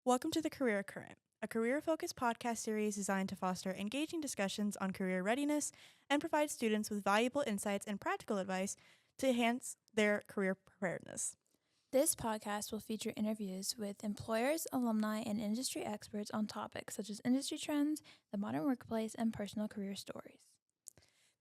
Welcome to the Career Current, a career-focused podcast series designed to foster engaging discussions on career readiness and provide students with valuable insights and practical advice to enhance their career preparedness. This podcast will feature interviews with employers, alumni, and industry experts on topics such as industry trends, the modern workplace, and personal career stories.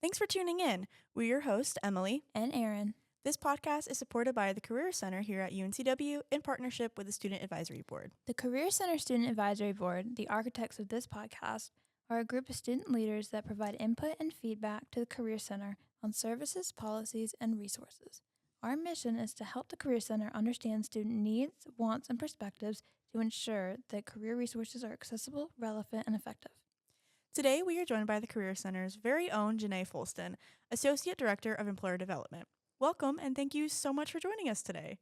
Thanks for tuning in. We're your hosts, Emily and Erin. This podcast is supported by the Career Center here at UNCW in partnership with the Student Advisory Board. The Career Center Student Advisory Board, the architects of this podcast, are a group of student leaders that provide input and feedback to the Career Center on services, policies, and resources. Our mission is to help the Career Center understand student needs, wants, and perspectives to ensure that career resources are accessible, relevant, and effective. Today, we are joined by the Career Center's very own Janeé Folston, Associate Director of Employer Development. Welcome, and thank you so much for joining us today.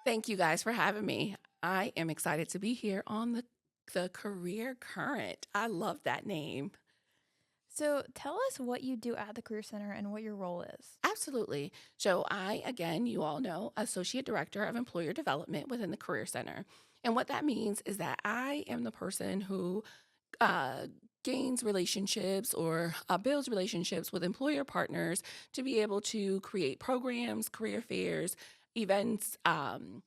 Thank you guys for having me. I am excited to be here on the Career Current. I love that name. So tell us what you do at the Career Center and what your role is. Absolutely. So again, you all know, Associate Director of Employer Development within the Career Center. And what that means is that I am the person who gains relationships or builds relationships with employer partners to be able to create programs, career fairs, events, and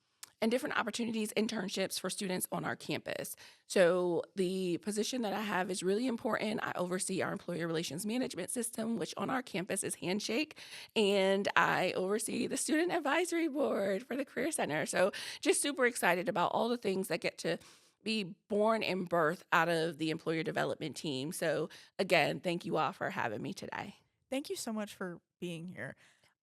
different opportunities, internships for students on our campus. So the position that I have is really important. I oversee our employer relations management system, which on our campus is Handshake, and I oversee the student advisory board for the Career Center. So just super excited about all the things that get to be born and birthed out of the employer development team. So again, thank you all for having me today. Thank you so much for being here.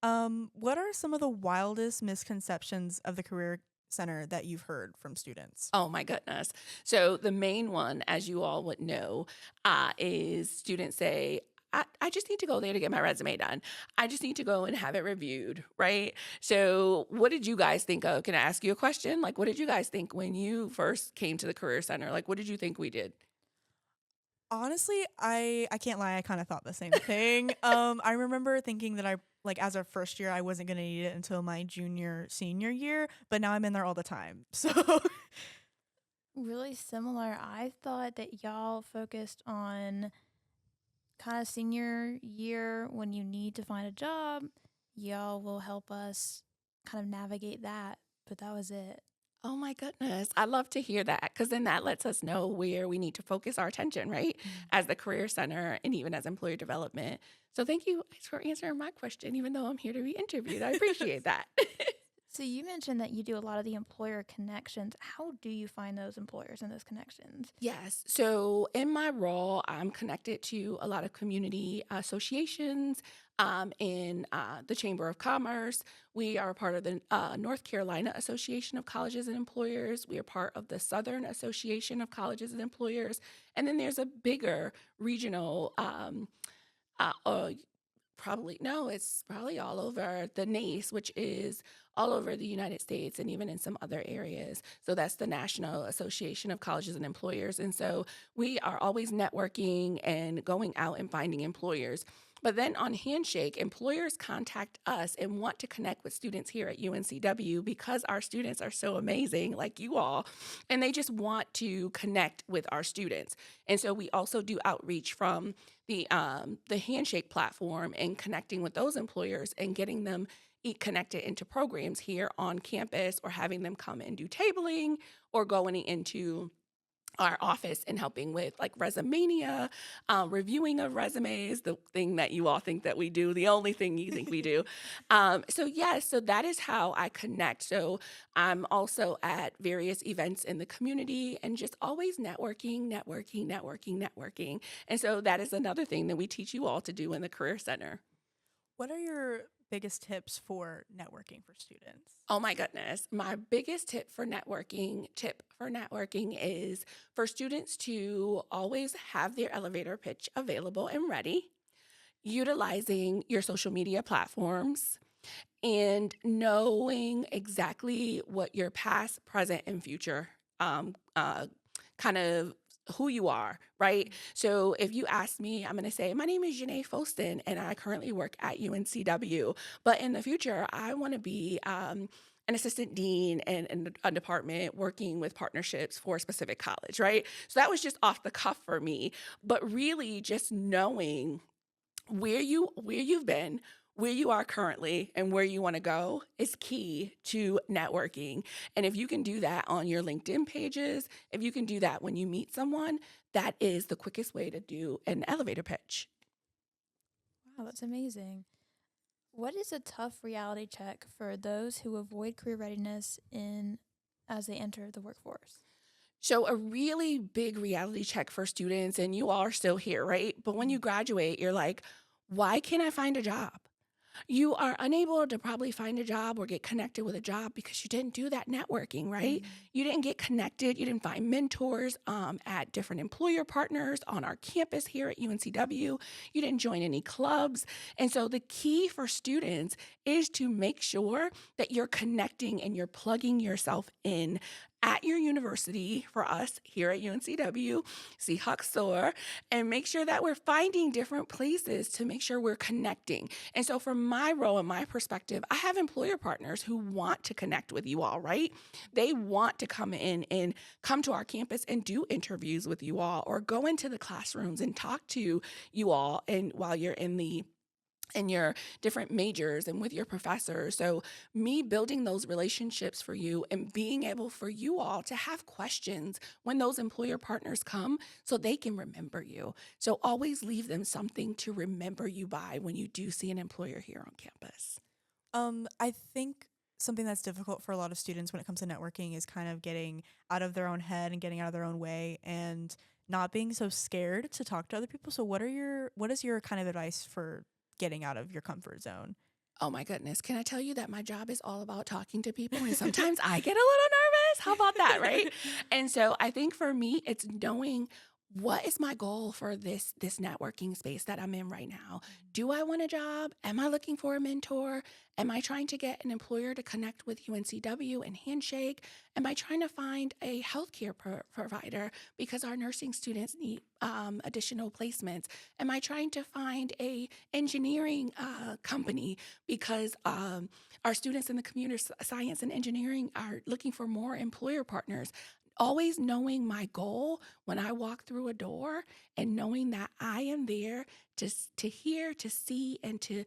What are some of the wildest misconceptions of the Career Center that you've heard from students? Oh my goodness. So the main one, as you all would know, is students say, I just need to go there to get my resume done. I just need to go and have it reviewed, right? So what did you guys think of? Can I ask you a question? Like, what did you guys think when you first came to the Career Center? Like, what did you think we did? Honestly, I can't lie. I kind of thought the same thing. I remember thinking that as a first year, I wasn't going to need it until my senior year, but now I'm in there all the time. So really similar. I thought that y'all focused on kind of senior year when you need to find a job. Y'all will help us kind of navigate that, but that was it. Oh my goodness. I love to hear that because then that lets us know where we need to focus our attention, right? As the Career Center and even as employer development. So thank you for answering my question, even though I'm here to be interviewed. I appreciate that. So you mentioned that you do a lot of the employer connections. How do you find those employers and those connections? Yes. So in my role, I'm connected to a lot of community associations in the Chamber of Commerce. We are part of the North Carolina Association of Colleges and Employers. We are part of the Southern Association of Colleges and Employers. And then there's a bigger regional it's probably all over the NACE, which is all over the United States and even in some other areas. So that's the National Association of Colleges and Employers. And so we are always networking and going out and finding employers. But then on Handshake, employers contact us and want to connect with students here at UNCW because our students are so amazing, like you all, and they just want to connect with our students. And so we also do outreach from the Handshake platform and connecting with those employers and getting them connected into programs here on campus or having them come and do tabling or going into our office and helping with like Resumania, reviewing of resumes, the thing that you all think that we do, the only thing you think we do. So that is how I connect. So I'm also at various events in the community and just always networking. And so that is another thing that we teach you all to do in the Career Center. What are your biggest tips for networking for students? Oh my goodness. My biggest tip for networking is for students to always have their elevator pitch available and ready, utilizing your social media platforms, and knowing exactly what your past, present, and future kind of who you are, right? So if you ask me, I'm going to say, my name is Janeé Folston, and I currently work at UNCW. But in the future, I want to be an an assistant dean and a department working with partnerships for a specific college, right? So that was just off the cuff for me. But really just knowing where you've been, where you are currently, and where you want to go is key to networking. And if you can do that on your LinkedIn pages, if you can do that when you meet someone, that is the quickest way to do an elevator pitch. Wow, that's amazing. What is a tough reality check for those who avoid career readiness as they enter the workforce? So a really big reality check for students, and you all are still here, right? But when you graduate, you're like, why can't I find a job? You are unable to probably find a job or get connected with a job because you didn't do that networking, right? You didn't get connected. You didn't find mentors at different employer partners on our campus here at UNCW. You didn't join any clubs. And so the key for students is to make sure that you're connecting and you're plugging yourself in at your university, for us here at UNCW, Seahawk Soar, and make sure that we're finding different places to make sure we're connecting. And so from my role and my perspective, I have employer partners who want to connect with you all, right? They want to come in and come to our campus and do interviews with you all or go into the classrooms and talk to you all and while you're in your different majors and with your professors. So me building those relationships for you and being able for you all to have questions when those employer partners come so they can remember you. So always leave them something to remember you by when you do see an employer here on campus. I think something that's difficult for a lot of students when it comes to networking is kind of getting out of their own head and getting out of their own way and not being so scared to talk to other people. So what is your kind of advice for getting out of your comfort zone? Oh my goodness. Can I tell you that my job is all about talking to people and sometimes I get a little nervous? How about that, right? And so I think for me, it's knowing what is my goal for this networking space that I'm in right now? Do I want a job? Am I looking for a mentor? Am I trying to get an employer to connect with UNCW and handshake? Am I trying to find a healthcare provider because our nursing students need additional placements? Am I trying to find a engineering company because our students in the computer science and engineering are looking for more employer partners? Always knowing my goal when I walk through a door and knowing that I am there to hear, to see, and to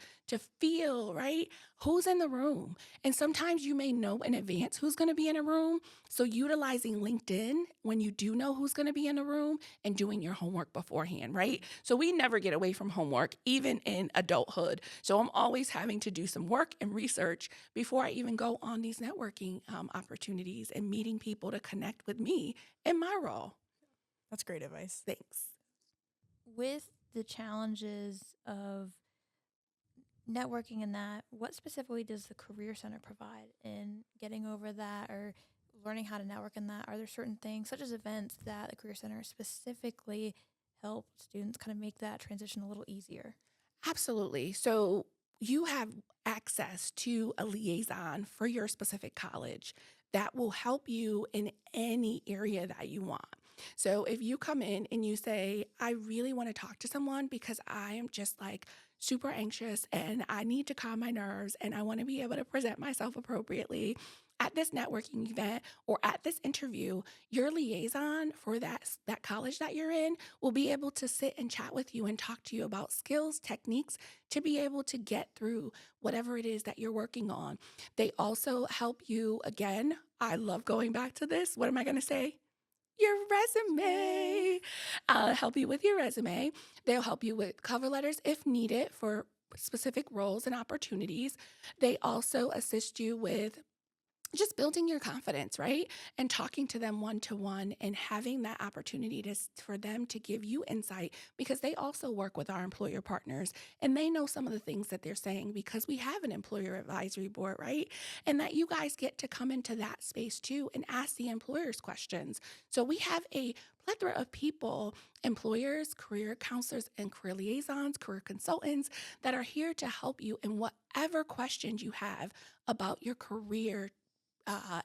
feel, right? Who's in the room? And sometimes you may know in advance who's going to be in a room. So utilizing LinkedIn when you do know who's going to be in a room and doing your homework beforehand, right? So we never get away from homework, even in adulthood. So I'm always having to do some work and research before I even go on these networking opportunities and meeting people to connect with me in my role. That's great advice. Thanks. With the challenges of networking and that, what specifically does the Career Center provide in getting over that or learning how to network in that? Are there certain things, such as events, that the Career Center specifically help students kind of make that transition a little easier? Absolutely. So you have access to a liaison for your specific college that will help you in any area that you want. So if you come in and you say, I really want to talk to someone because I am just like super anxious and I need to calm my nerves and I want to be able to present myself appropriately at this networking event or at this interview, your liaison for that college that you're in will be able to sit and chat with you and talk to you about skills, techniques to be able to get through whatever it is that you're working on. They also help you, again, I love going back to this. What am I going to say? Your resume. Help you with your resume. They'll help you with cover letters if needed for specific roles and opportunities. They also assist you with just building your confidence, right? And talking to them one-to-one and having that opportunity for them to give you insight because they also work with our employer partners and they know some of the things that they're saying because we have an employer advisory board, right? And that you guys get to come into that space too and ask the employers questions. So we have a plethora of people, employers, career counselors, and career liaisons, career consultants that are here to help you in whatever questions you have about your career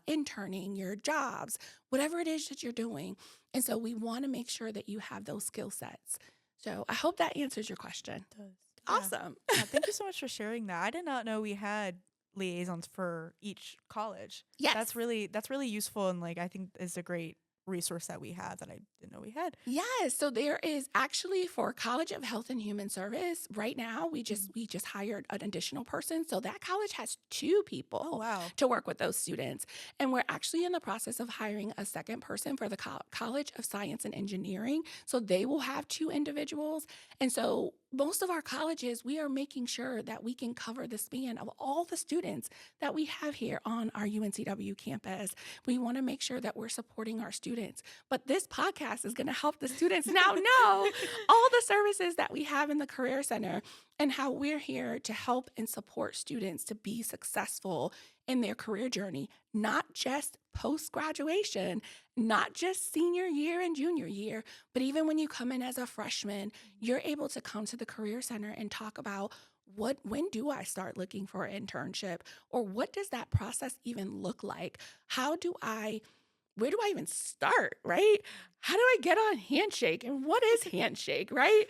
interning, your jobs, whatever it is that you're doing. And so we want to make sure that you have those skill sets. So I hope that answers your question. It does. Awesome. Yeah, thank you so much for sharing that. I did not know we had liaisons for each college. Yes. That's really useful, and like I think is a great resource that we have that I didn't know we had. Yes, so there is actually for College of Health and Human Service right now. We just hired an additional person, so that college has 2 people Oh wow. to work with those students, and we're actually in the process of hiring a second person for the College of Science and Engineering. So they will have 2 individuals, and so most of our colleges, we are making sure that we can cover the span of all the students that we have here on our UNCW campus. We want to make sure that we're supporting our students. But this podcast is going to help the students now know all the services that we have in the Career Center and how we're here to help and support students to be successful in their career journey, not just post-graduation, not just senior year and junior year, but even when you come in as a freshman, you're able to come to the Career Center and talk about when do I start looking for an internship, or what does that process even look like? Where do I even start, right? How do I get on Handshake, and what is Handshake, right?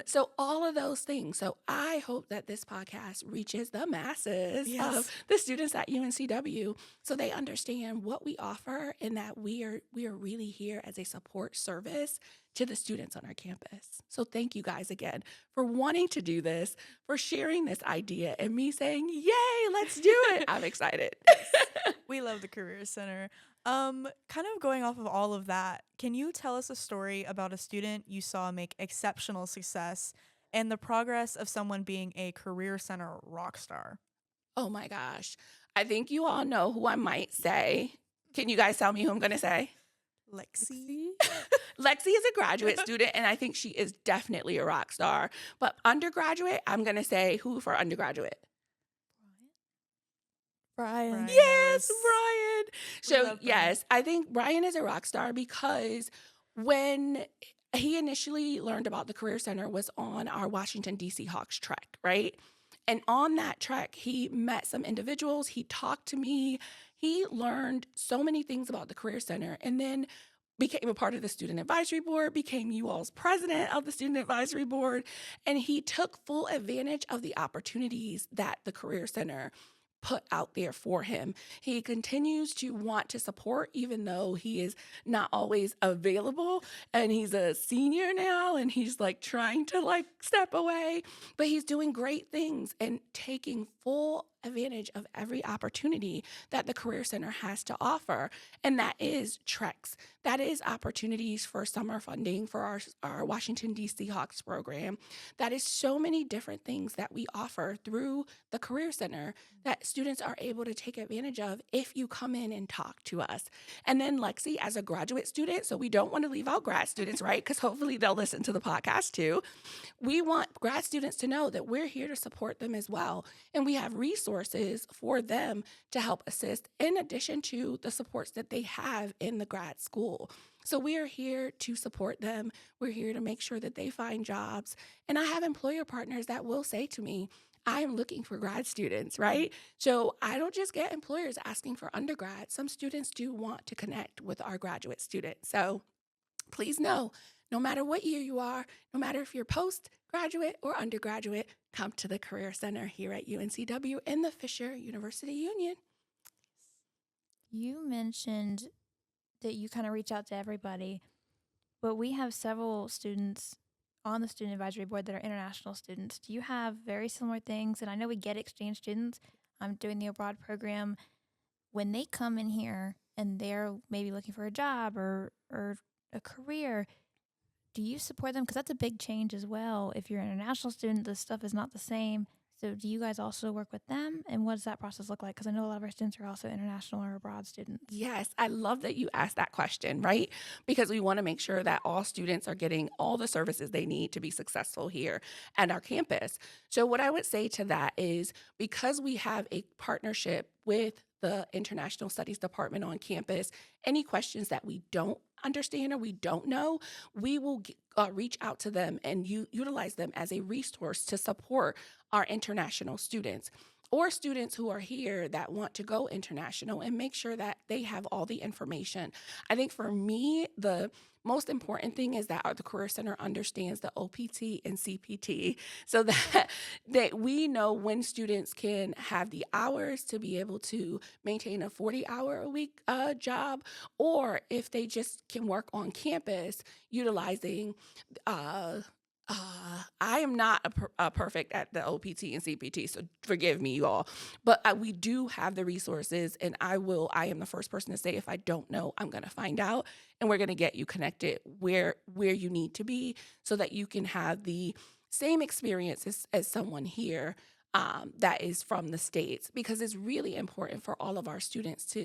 So all of those things. So I hope that this podcast reaches the masses of the students at UNCW so they understand what we offer and that we are really here as a support service to the students on our campus. So thank you guys again for wanting to do this, for sharing this idea, and me saying, yay, let's do it. I'm excited. We love the Career Center. Kind of going off of all of that, can you tell us a story about a student you saw make exceptional success and the progress of someone being a Career Center rock star? Oh my gosh. I think you all know who I might say. Can you guys tell me who I'm going to say? Lexi. Lexi is a graduate student, and I think she is definitely a rock star. But undergraduate, I'm going to say who for undergraduate? Brian. Yes, Brian. So, love Brian. yes, I think Brian is a rock star because when he initially learned about the Career Center was on our Washington, D.C. Hawks trek, right? And on that trek, he met some individuals. He talked to me. He learned so many things about the Career Center, and then became a part of the student advisory board, became you all's president of the student advisory board, and he took full advantage of the opportunities that the Career Center put out there for him. He continues to want to support, even though he is not always available, and he's a senior now, and he's like trying to like step away, but he's doing great things and taking full advantage of every opportunity that the Career Center has to offer. And that is treks. That is opportunities for summer funding for our Washington, D.C. Hawks program. That is so many different things that we offer through the Career Center that students are able to take advantage of if you come in and talk to us. And then Lexi, as a graduate student, so we don't want to leave out grad students, right? Because hopefully they'll listen to the podcast too. We want grad students to know that we're here to support them as well. And we have resources for them to help assist in addition to the supports that they have in the grad school. So we are here to support them. We're here to make sure that they find jobs. And I have employer partners that will say to me, I am looking for grad students, right? So I don't just get employers asking for undergrad. Some students do want to connect with our graduate students. So please know, no matter what year you are, no matter if you're postgraduate or undergraduate, come to the Career Center here at UNCW in the Fisher University Union. You mentioned that you kind of reach out to everybody, but we have several students on the student advisory board that are international students. Do you have very similar things? And I know we get exchange students. I'm doing the abroad program. When they come in here and they're maybe looking for a job or a career, do you support them? Because that's a big change as well. If you're an international student, the stuff is not the same. So do you guys also work with them? And what does that process look like? Because I know a lot of our students are also international or abroad students. Yes, I love that you asked that question, right? Because we want to make sure that all students are getting all the services they need to be successful here at our campus. So what I would say to that is because we have a partnership with the International Studies Department on campus, any questions that we don't understand or we don't know, we will reach out to them and utilize them as a resource to support our international students. or students who are here that want to go international, and make sure that they have all the information. I think for me, the most important thing is that the Career Center understands the OPT and CPT, so that we know when students can have the hours to be able to maintain a 40-hour-a-week job, or if they just can work on campus utilizing I am not perfect at the OPT and CPT, so forgive me, you all. But we do have the resources, and I am the first person to say, if I don't know, I'm going to find out, and we're going to get you connected where you need to be, so that you can have the same experience as someone here that is from the States, because it's really important for all of our students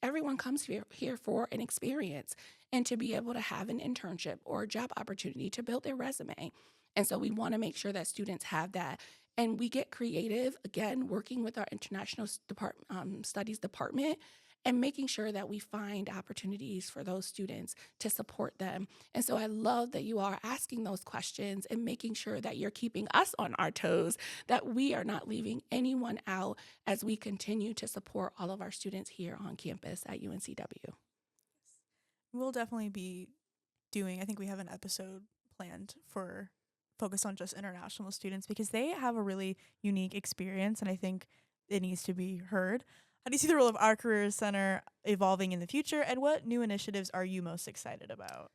everyone comes here for an experience, and to be able to have an internship or a job opportunity to build their resume. And so we want to make sure that students have that. And we get creative, again, working with our international studies department, and making sure that we find opportunities for those students to support them. And so I love that you are asking those questions and making sure that you're keeping us on our toes, that we are not leaving anyone out as we continue to support all of our students here on campus at UNCW. We'll definitely be I think we have an episode planned for focus on just international students, because they have a really unique experience, and I think it needs to be heard. How do you see the role of our Career Center evolving in the future, and what new initiatives are you most excited about?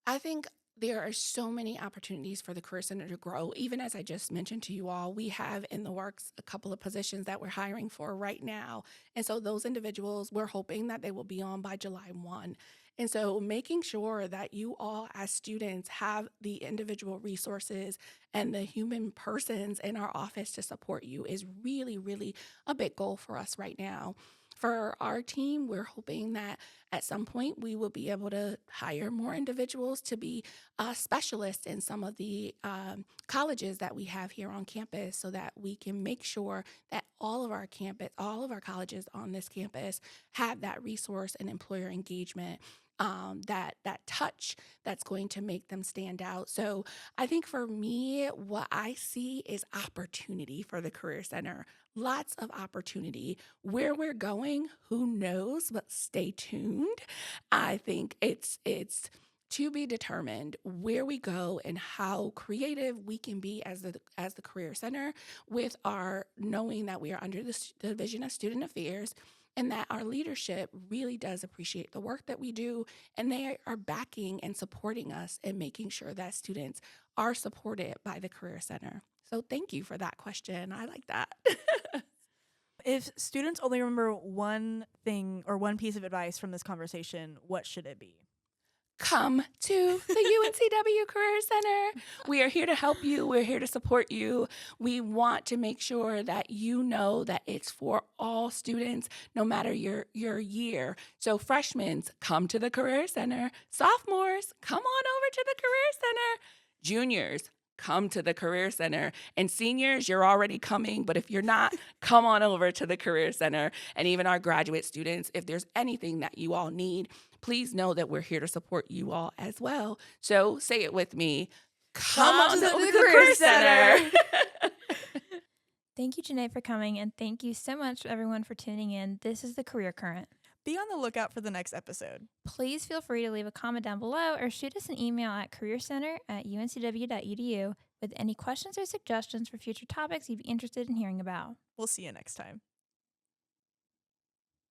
I think there are so many opportunities for the Career Center to grow. Even as I just mentioned to you all, we have in the works a couple of positions that we're hiring for right now. And so those individuals, we're hoping that they will be on by July 1. And so making sure that you all as students have the individual resources and the human persons in our office to support you is really, really a big goal for us right now. For our team, we're hoping that at some point we will be able to hire more individuals to be specialists in some of the colleges that we have here on campus, so that we can make sure that all of our colleges on this campus have that resource and employer engagement, that touch that's going to make them stand out. So I think for me, what I see is opportunity for the Career Center. Lots of opportunity. Where we're going, who knows, but stay tuned. I think it's to be determined where we go and how creative we can be as the Career Center, with our knowing that we are under the Division of Student Affairs, and that our leadership really does appreciate the work that we do, and they are backing and supporting us and making sure that students are supported by the Career Center. So thank you for that question. I like that. If students only remember one thing or one piece of advice from this conversation, what should it be? Come to the UNCW Career Center. We are here to help you. We're here to support you. We want to make sure that you know that it's for all students, no matter your year. So freshmen, come to the Career Center. Sophomores, come on over to the Career Center. Juniors, come to the Career Center. And seniors, you're already coming, but if you're not, come on over to the Career Center. And even our graduate students, if there's anything that you all need, please know that we're here to support you all as well. So say it with me. Come on to the Career Center. Thank you, Janeé, for coming, and thank you so much, everyone, for tuning in. This is the Career Current. Be on the lookout for the next episode. Please feel free to leave a comment down below or shoot us an email at careercenter@uncw.edu with any questions or suggestions for future topics you'd be interested in hearing about. We'll see you next time.